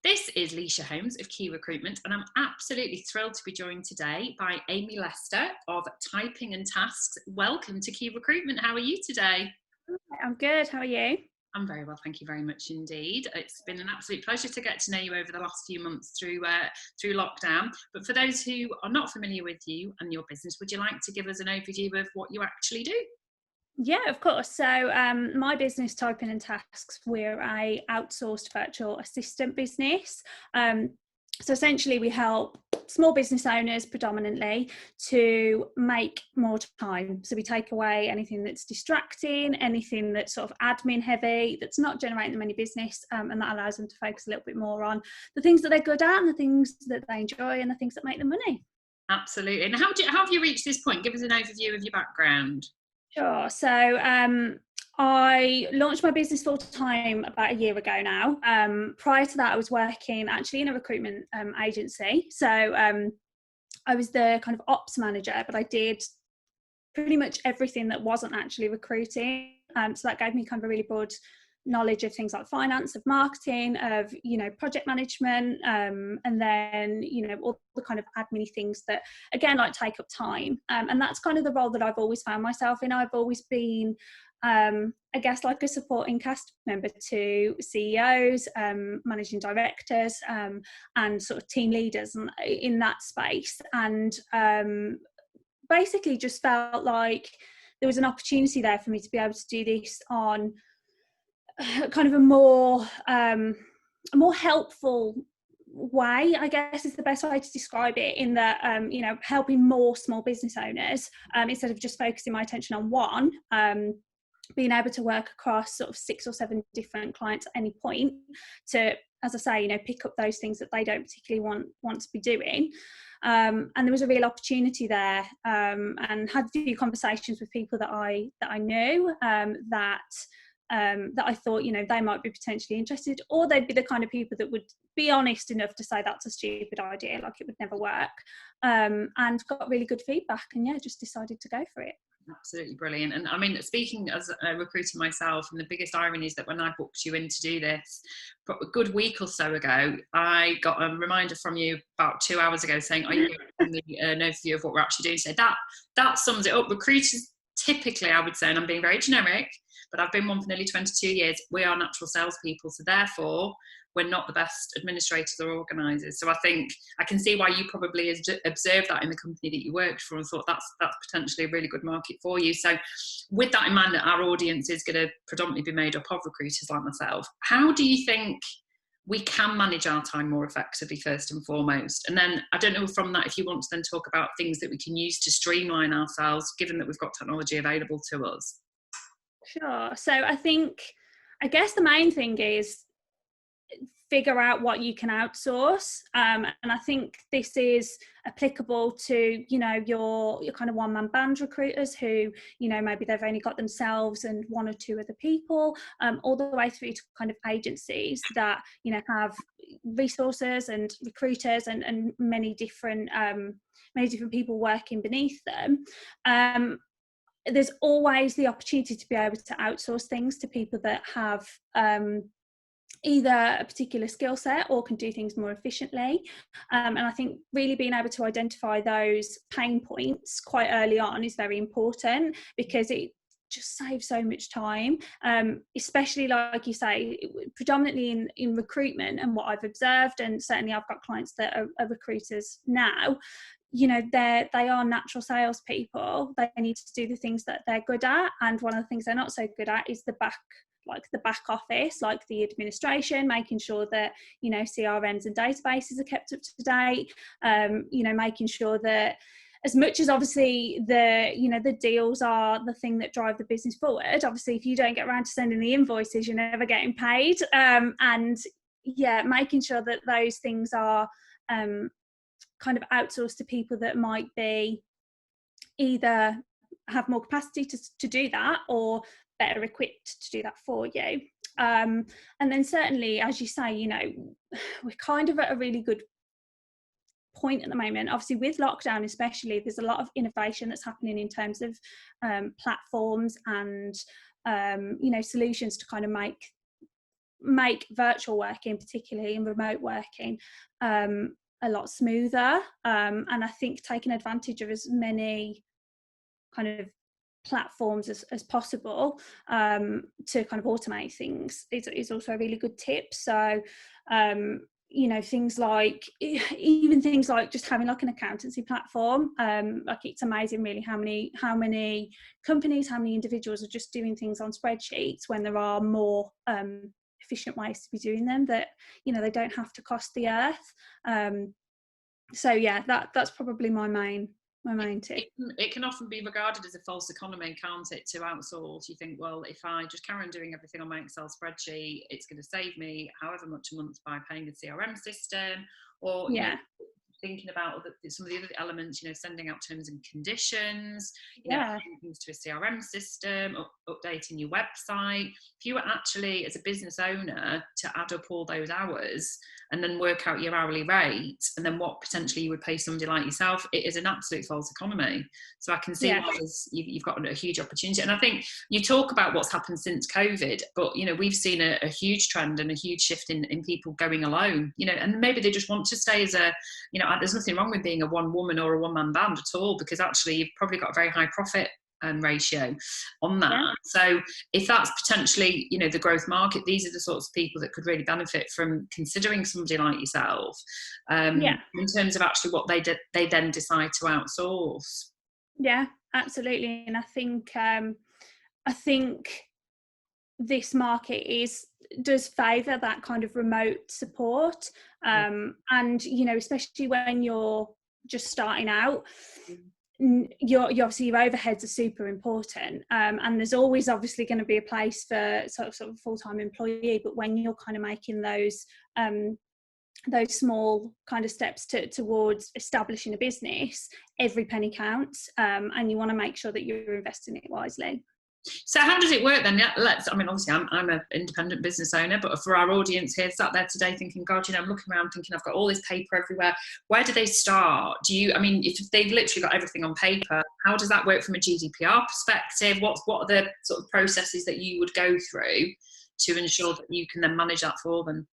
This is Leisha Holmes of Key Recruitment, and I'm absolutely thrilled to be joined today by Amy Lester of Typing and Tasks. Welcome to Key Recruitment. How are you today? I'm good. How are you? I'm very well, thank you very much indeed. It's been an absolute pleasure to get to know you over the last few months through lockdown. But for those who are not familiar with you and your business, would you like to give us an overview of what you actually do? Yeah, of course. So my business, Typing and Tasks, we're a outsourced virtual assistant business. So essentially we help small business owners predominantly to make more time. So we take away anything that's distracting, anything that's sort of admin heavy, that's not generating them any business, and that allows them to focus a little bit more on the things that they're good at and the things that they enjoy and the things that make them money. Absolutely. And how have you reached this point? Give us an overview of your background. Sure. So I launched my business full time about a year ago now. Prior to that, I was working actually in a recruitment agency. So I was the kind of ops manager, but I did pretty much everything that wasn't actually recruiting. So that gave me kind of a really broad knowledge of things like finance, of marketing, of project management, and then all the kind of admin things that again like take up time, and that's kind of the role that I've always found myself in. I've always been I guess like a supporting cast member to CEOs, managing directors, and sort of team leaders in that space, and basically just felt like there was an opportunity there for me to be able to do this on kind of a more helpful way, I guess is the best way to describe it, in that helping more small business owners, instead of just focusing my attention on one, being able to work across sort of 6 or 7 different clients at any point to, as I say, pick up those things that they don't particularly want to be doing. And there was a real opportunity there, and had a few conversations with people that I knew, that I thought they might be potentially interested, or they'd be the kind of people that would be honest enough to say that's a stupid idea, like it would never work, and got really good feedback, and just decided to go for it. Absolutely brilliant. And I mean, speaking as a recruiter myself, and the biggest irony is that when I booked you in to do this a good week or so ago, I got a reminder from you about 2 hours ago saying, are you giving me an overview of what we're actually doing? So that sums it up. Recruiters typically, I would say, and I'm being very generic, but I've been one for nearly 22 years, we are natural salespeople. So therefore, we're not the best administrators or organisers. So I think I can see why you probably observed that in the company that you worked for and thought that's potentially a really good market for you. So with that in mind, that our audience is going to predominantly be made up of recruiters like myself, how do you think we can manage our time more effectively, first and foremost? And then I don't know from that if you want to then talk about things that we can use to streamline ourselves, given that we've got technology available to us. Sure. So I guess the main thing is figure out what you can outsource, and I think this is applicable to your kind of one-man band recruiters who maybe they've only got themselves and 1 or 2 other people, all the way through to kind of agencies that have resources and recruiters and many different people working beneath them. There's always the opportunity to be able to outsource things to people that have either a particular skill set or can do things more efficiently, and I think really being able to identify those pain points quite early on is very important, because it just saves so much time, especially like you say, predominantly in recruitment. And what I've observed, and certainly I've got clients that are recruiters now, they are natural salespeople. They need to do the things that they're good at, and one of the things they're not so good at is the back office, like the administration, making sure that CRMs and databases are kept up to date, making sure that, as much as obviously the deals are the thing that drive the business forward, obviously if you don't get around to sending the invoices, you're never getting paid, and making sure that those things are kind of outsourced to people that might be either have more capacity to do that, or better equipped to do that for you. And then certainly, as you say, we're kind of at a really good point at the moment. Obviously with lockdown especially, there's a lot of innovation that's happening in terms of platforms and solutions to kind of make make virtual working, particularly in remote working, a lot smoother. And I think taking advantage of as many kind of platforms as possible to kind of automate things is also a really good tip. So things like even things like just having like an accountancy platform, like it's amazing really how many companies, how many individuals are just doing things on spreadsheets when there are more efficient ways to be doing them that they don't have to cost the earth. So yeah, that's probably my main tip. It can often be regarded as a false economy, can't it, to outsource? You think, well, if I just carry on doing everything on my Excel spreadsheet, it's going to save me however much a month by paying a CRM system, or thinking about some of the other elements, sending out terms and conditions, adding things to a CRM system, updating your website. If you were actually, as a business owner, to add up all those hours and then work out your hourly rate and then what potentially you would pay somebody like yourself, it is an absolute false economy. So I can see why you've got a huge opportunity. And I think you talk about what's happened since COVID, but we've seen a huge trend and a huge shift in people going alone, and maybe they just want to stay as a, there's nothing wrong with being a one woman or a one man band at all, because actually you've probably got a very high profit ratio on that. So if that's potentially the growth market, these are the sorts of people that could really benefit from considering somebody like yourself in terms of actually what they then decide to outsource. Yeah, absolutely. And I think this market does favour that kind of remote support, and especially when you're just starting out, your obviously your overheads are super important, and there's always obviously going to be a place for sort of a full-time employee, but when you're kind of making those small kind of steps towards establishing a business, every penny counts, and you want to make sure that you're investing it wisely. So how does it work then? Obviously I'm an independent business owner, but for our audience here sat there today thinking, God, I'm looking around thinking I've got all this paper everywhere. Where do they start? If they've literally got everything on paper, how does that work from a GDPR perspective? What are the sort of processes that you would go through to ensure that you can then manage that for them?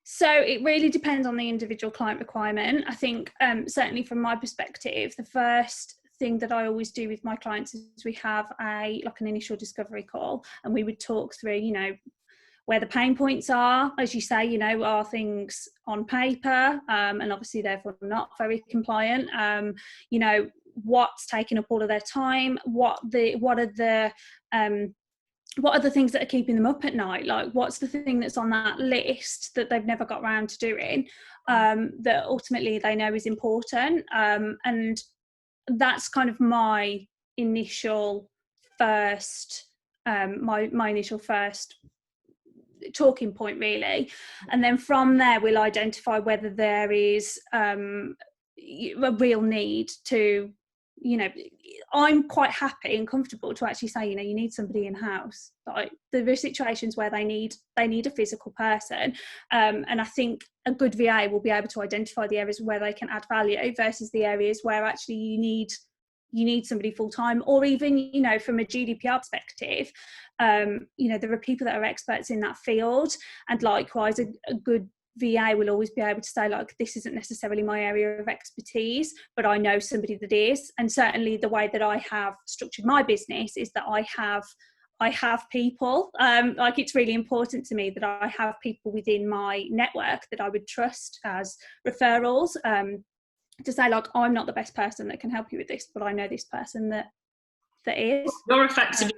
So it really depends on the individual client requirement. I think certainly from my perspective, the first thing that I always do with my clients is we have an initial discovery call, and we would talk through, where the pain points are, as you say, are things on paper, and obviously therefore not very compliant, what's taking up all of their time, what are the things that are keeping them up at night, like what's the thing that's on that list that they've never got around to doing, that ultimately they know is important, and that's kind of my initial first talking point really. And then from there we'll identify whether there is a real need to, I'm quite happy and comfortable to actually say, you need somebody in house. Like there are situations where they need a physical person, and I think a good VA will be able to identify the areas where they can add value versus the areas where actually you need somebody full time, or even from a GDPR perspective, there are people that are experts in that field, and likewise a good VA will always be able to say, like, this isn't necessarily my area of expertise, but I know somebody that is. And certainly the way that I have structured my business is that I have people, like it's really important to me that I have people within my network that I would trust as referrals, to say, like, I'm not the best person that can help you with this, but I know this person that is. You're effectively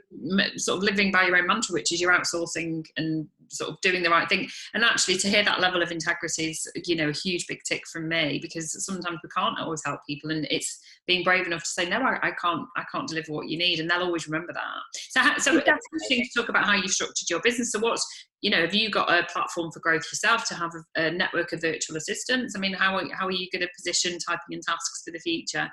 sort of living by your own mantra, which is you're outsourcing and sort of doing the right thing. And actually to hear that level of integrity is, a huge big tick from me, because sometimes we can't always help people, and it's being brave enough to say, no, I can't deliver what you need, and they'll always remember that. So it's interesting to talk about how you've structured your business. So have you got a platform for growth yourself to have a network of virtual assistants? How are you going to position typing in tasks for the future?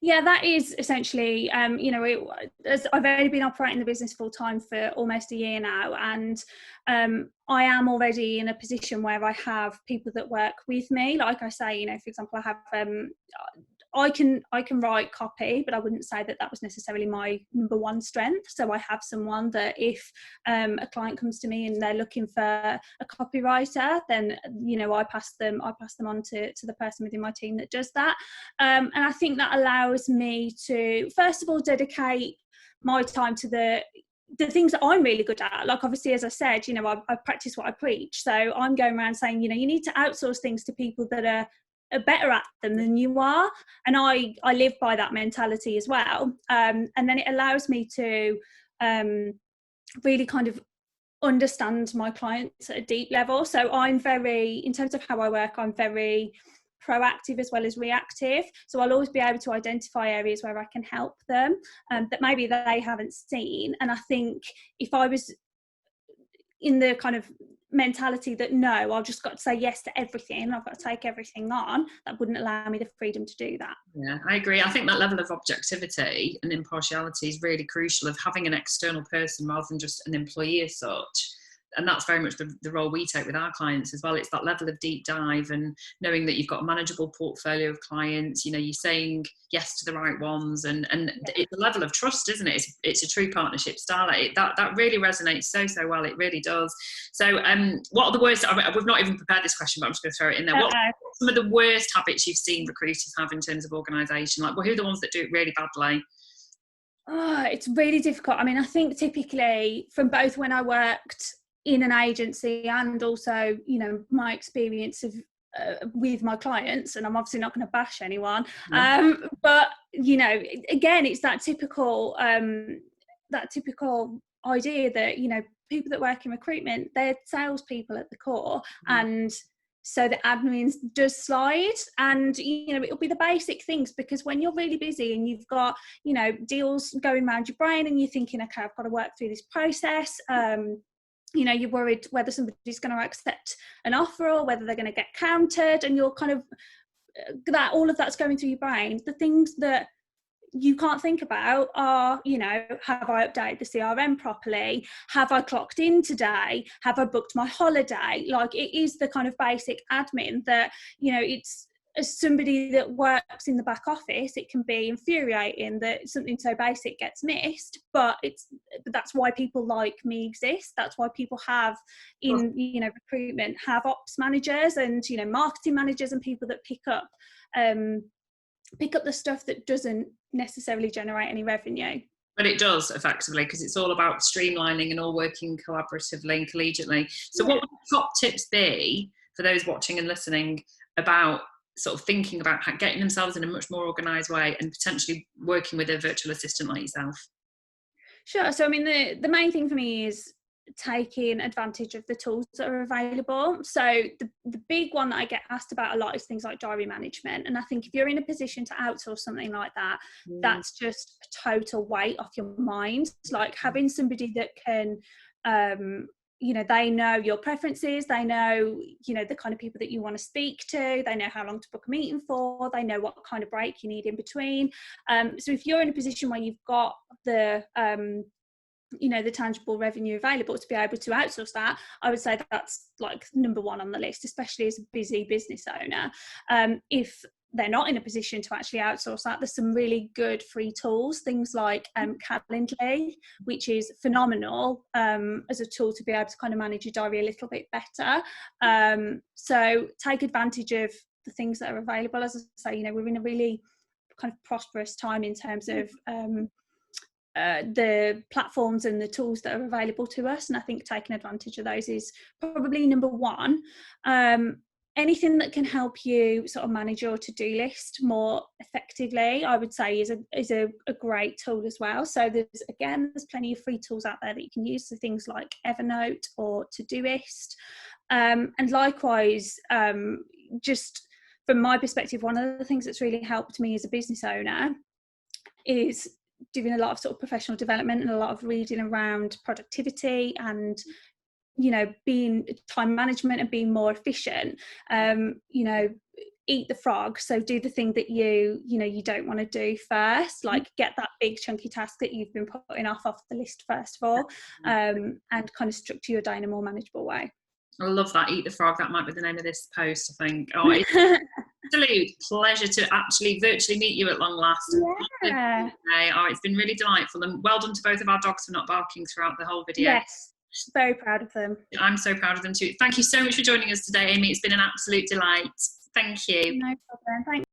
Yeah, that is essentially, as I've only been operating the business full time for almost a year now, and I am already in a position where I have people that work with me. Like I say, for example, I have I can write copy, but I wouldn't say that was necessarily my number one strength. So I have someone that if a client comes to me and they're looking for a copywriter, then I pass them on to the person within my team that does that. And I think that allows me to, first of all, dedicate my time to the things that I'm really good at. Like, obviously, as I said, I practice what I preach. So I'm going around saying, you need to outsource things to people that are better at them than you are. And I live by that mentality as well. And then it allows me to really kind of understand my clients at a deep level. So I'm very, in terms of how I work, I'm very proactive as well as reactive. So I'll always be able to identify areas where I can help them that maybe they haven't seen. And I think if I was in the kind of mentality that no, I've just got to say yes to everything, I've got to take everything on, that wouldn't allow me the freedom to do that. Yeah, I agree. I think that level of objectivity and impartiality is really crucial, of having an external person rather than just an employee as such. And that's very much the role we take with our clients as well. It's that level of deep dive and knowing that you've got a manageable portfolio of clients, you're saying yes to the right ones, and it's a level of trust, isn't it? It's a true partnership style. That really resonates so well. It really does. So what are the worst, we've not even prepared this question, but I'm just going to throw it in there. What are some of the worst habits you've seen recruiters have in terms of organisation? Like, who are the ones that do it really badly? Oh, it's really difficult. I mean, I think typically from both when I worked in an agency and also, my experience of with my clients, and I'm obviously not going to bash anyone, but again, it's that typical idea that people that work in recruitment, they're salespeople at the core, and so the admin does slide, and it'll be the basic things, because when you're really busy and you've got deals going around your brain and you're thinking, okay, I've got to work through this process, you're worried whether somebody's going to accept an offer or whether they're going to get countered, and you're kind of that all of that's going through your brain. The things that you can't think about are, have I updated the CRM properly? Have I clocked in today? Have I booked my holiday? Like, it is the kind of basic admin that, it's, as somebody that works in the back office, it can be infuriating that something so basic gets missed, but that's why people like me exist. That's why people have in recruitment have ops managers and marketing managers and people that pick up the stuff that doesn't necessarily generate any revenue. But it does, effectively, because it's all about streamlining and all working collaboratively and collegiately. So what would the top tips be for those watching and listening about sort of thinking about getting themselves in a much more organised way and potentially working with a virtual assistant like yourself? Sure. So I mean, the main thing for me is taking advantage of the tools that are available. So the big one that I get asked about a lot is things like diary management. And I think if you're in a position to outsource something like that, that's just a total weight off your mind. Like having somebody that can they know your preferences, they know the kind of people that you want to speak to, they know how long to book a meeting for, they know what kind of break you need in between. So if you're in a position where you've got the the tangible revenue available to be able to outsource that, I would say that's like number one on the list, especially as a busy business owner. If they're not in a position to actually outsource that, there's some really good free tools, things like Calendly, which is phenomenal as a tool to be able to kind of manage your diary a little bit better. So take advantage of the things that are available. As I say, we're in a really kind of prosperous time in terms of the platforms and the tools that are available to us, and I think taking advantage of those is probably number one. Anything that can help you sort of manage your to-do list more effectively, I would say is a great tool as well. So there's plenty of free tools out there that you can use, so things like Evernote or Todoist, and likewise, just from my perspective, one of the things that's really helped me as a business owner is doing a lot of sort of professional development and a lot of reading around productivity and being time management and being more efficient. Eat the frog, so do the thing that you don't want to do first, like get that big chunky task that you've been putting off the list first of all, and kind of structure your day in a more manageable way. I love that. Eat the frog. That might be the name of this post, I think. absolute pleasure to actually virtually meet you at long last. Yeah. Oh, it's been really delightful, and well done to both of our dogs for not barking throughout the whole video. Yes, very proud of them. I'm so proud of them too. Thank you so much for joining us today, Amy. It's been an absolute delight. Thank you. No problem. Thanks.